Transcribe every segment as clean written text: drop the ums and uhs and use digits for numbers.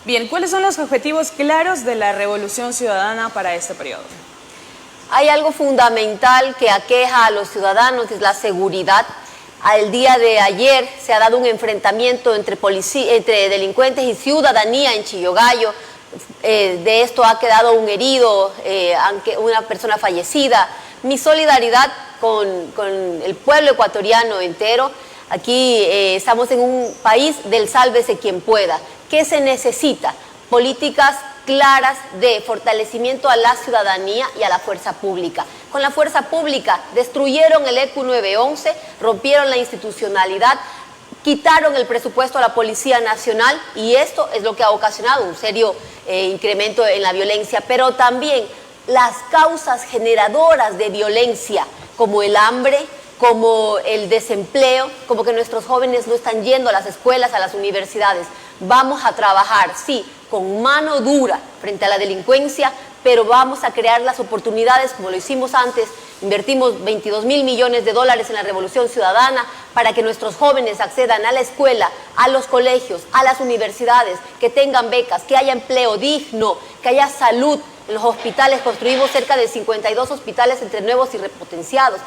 Bien, ¿cuáles son los objetivos claros de la Revolución Ciudadana para este periodo? Hay algo fundamental que aqueja a los ciudadanos, que es la seguridad. Al día de ayer se ha dado un enfrentamiento entre delincuentes y ciudadanía en Chillogallo. De esto ha quedado un herido, una persona fallecida. Mi solidaridad con el pueblo ecuatoriano entero. Aquí estamos en un país del sálvese quien pueda. ¿Qué se necesita? Políticas claras de fortalecimiento a la ciudadanía y a la fuerza pública. Con la fuerza pública destruyeron el ECU 911, rompieron la institucionalidad, quitaron el presupuesto a la Policía Nacional y esto es lo que ha ocasionado un serio incremento en la violencia, pero también las causas generadoras de violencia como el hambre, como el desempleo, como que nuestros jóvenes no están yendo a las escuelas, a las universidades. Vamos a trabajar, sí, con mano dura frente a la delincuencia, pero vamos a crear las oportunidades como lo hicimos antes. Invertimos 22.000 millones de dólares en la Revolución Ciudadana para que nuestros jóvenes accedan a la escuela, a los colegios, a las universidades, que tengan becas, que haya empleo digno, que haya salud. En los hospitales construimos cerca de 52 hospitales entre nuevos y repotenciados.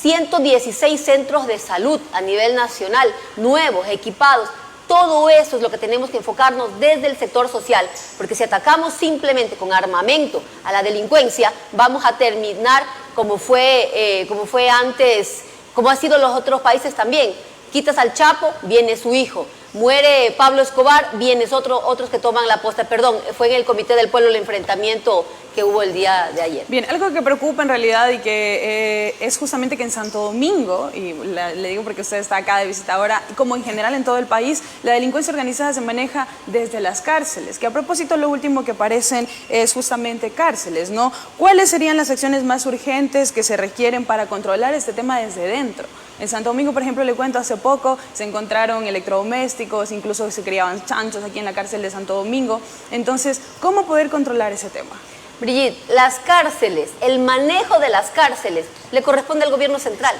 116 centros de salud a nivel nacional, nuevos, equipados. Todo eso es lo que tenemos que enfocarnos desde el sector social, porque si atacamos simplemente con armamento a la delincuencia, vamos a terminar como fue antes, como ha sido los otros países también. Quitas al Chapo, viene su hijo. Muere Pablo Escobar, vienes otros que toman la posta. Perdón, fue en el Comité del Pueblo el enfrentamiento que hubo el día de ayer. Bien, algo que preocupa en realidad y que es justamente que en Santo Domingo, y le digo porque usted está acá de visita ahora, como en general en todo el país, la delincuencia organizada se maneja desde las cárceles, que a propósito lo último que aparecen es justamente cárceles, ¿no? ¿Cuáles serían las acciones más urgentes que se requieren para controlar este tema desde dentro? En Santo Domingo, por ejemplo, le cuento, hace poco se encontraron electrodomésticos, incluso se criaban chanchos aquí en la cárcel de Santo Domingo. Entonces, ¿cómo poder controlar ese tema? Brigitte, las cárceles, el manejo de las cárceles le corresponde al gobierno central.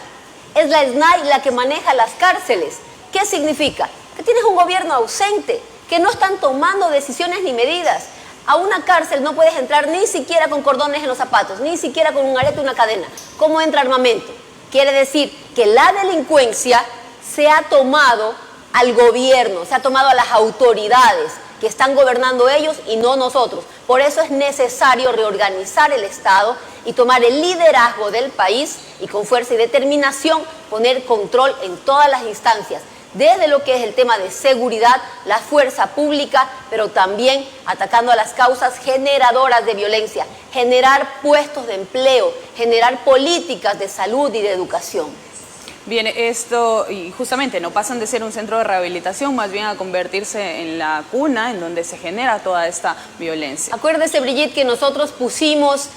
Es la SNAI la que maneja las cárceles. ¿Qué significa? Que tienes un gobierno ausente, que no están tomando decisiones ni medidas. A una cárcel no puedes entrar ni siquiera con cordones en los zapatos, ni siquiera con un arete y una cadena. ¿Cómo entra armamento? Quiere decir que la delincuencia se ha tomado al gobierno, se ha tomado a las autoridades que están gobernando ellos y no nosotros. Por eso es necesario reorganizar el Estado y tomar el liderazgo del país y con fuerza y determinación poner control en todas las instancias, desde lo que es el tema de seguridad, la fuerza pública, pero también atacando a las causas generadoras de violencia, generar puestos de empleo, generar políticas de salud y de educación. Bien, esto, y justamente no pasan de ser un centro de rehabilitación, más bien a convertirse en la cuna en donde se genera toda esta violencia. Acuérdese, Brigitte, que nosotros pusimos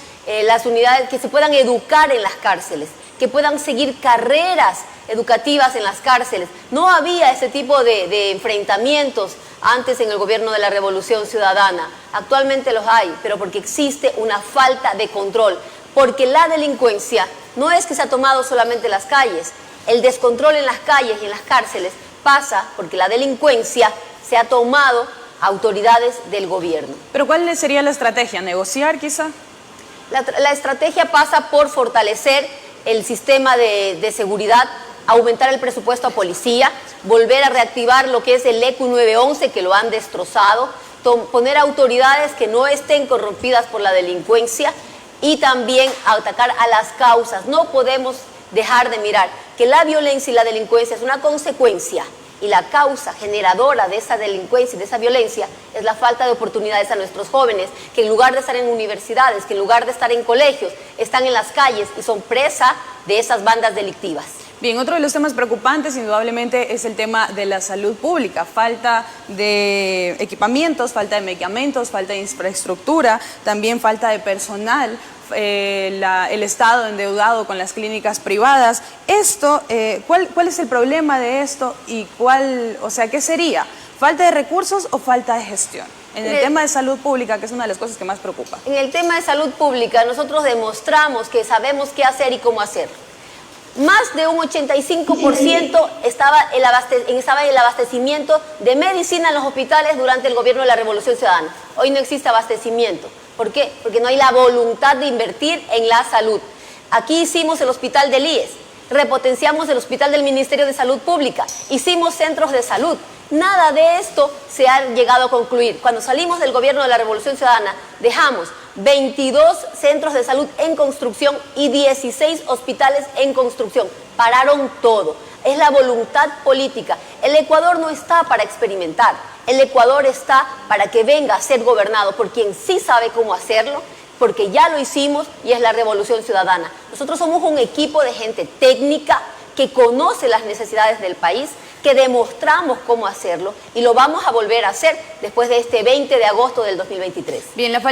las unidades que se puedan educar en las cárceles, que puedan seguir carreras educativas en las cárceles. No había ese tipo de enfrentamientos antes en el gobierno de la Revolución Ciudadana. Actualmente los hay, pero porque existe una falta de control, porque la delincuencia no es que se ha tomado solamente las calles. El descontrol en las calles y en las cárceles pasa porque la delincuencia se ha tomado a autoridades del gobierno. ¿Pero cuál sería la estrategia? ¿Negociar quizá? La estrategia pasa por fortalecer el sistema de seguridad, aumentar el presupuesto a policía, volver a reactivar lo que es el ECU 911 que lo han destrozado, poner autoridades que no estén corrompidas por la delincuencia y también atacar a las causas. No podemos dejar de mirar que la violencia y la delincuencia es una consecuencia y la causa generadora de esa delincuencia y de esa violencia es la falta de oportunidades a nuestros jóvenes, que en lugar de estar en universidades, que en lugar de estar en colegios, están en las calles y son presa de esas bandas delictivas. Bien, otro de los temas preocupantes indudablemente es el tema de la salud pública. Falta de equipamientos, falta de medicamentos, falta de infraestructura, también falta de personal. El Estado endeudado con las clínicas privadas. Esto, ¿cuál es el problema de esto y qué sería? ¿Falta de recursos o falta de gestión? En el tema de salud pública, que es una de las cosas que más preocupa. En el tema de salud pública, nosotros demostramos que sabemos qué hacer y cómo hacer. Más de un 85% estaba el abastecimiento de medicina en los hospitales durante el gobierno de la Revolución Ciudadana. Hoy no existe abastecimiento. ¿Por qué? Porque no hay la voluntad de invertir en la salud. Aquí hicimos el hospital del IES, repotenciamos el hospital del Ministerio de Salud Pública, hicimos centros de salud. Nada de esto se ha llegado a concluir. Cuando salimos del gobierno de la Revolución Ciudadana, dejamos 22 centros de salud en construcción y 16 hospitales en construcción. Pararon todo. Es la voluntad política. El Ecuador no está para experimentar. El Ecuador está para que venga a ser gobernado por quien sí sabe cómo hacerlo, porque ya lo hicimos y es la Revolución Ciudadana. Nosotros somos un equipo de gente técnica que conoce las necesidades del país, que demostramos cómo hacerlo y lo vamos a volver a hacer después de este 20 de agosto del 2023. Bien,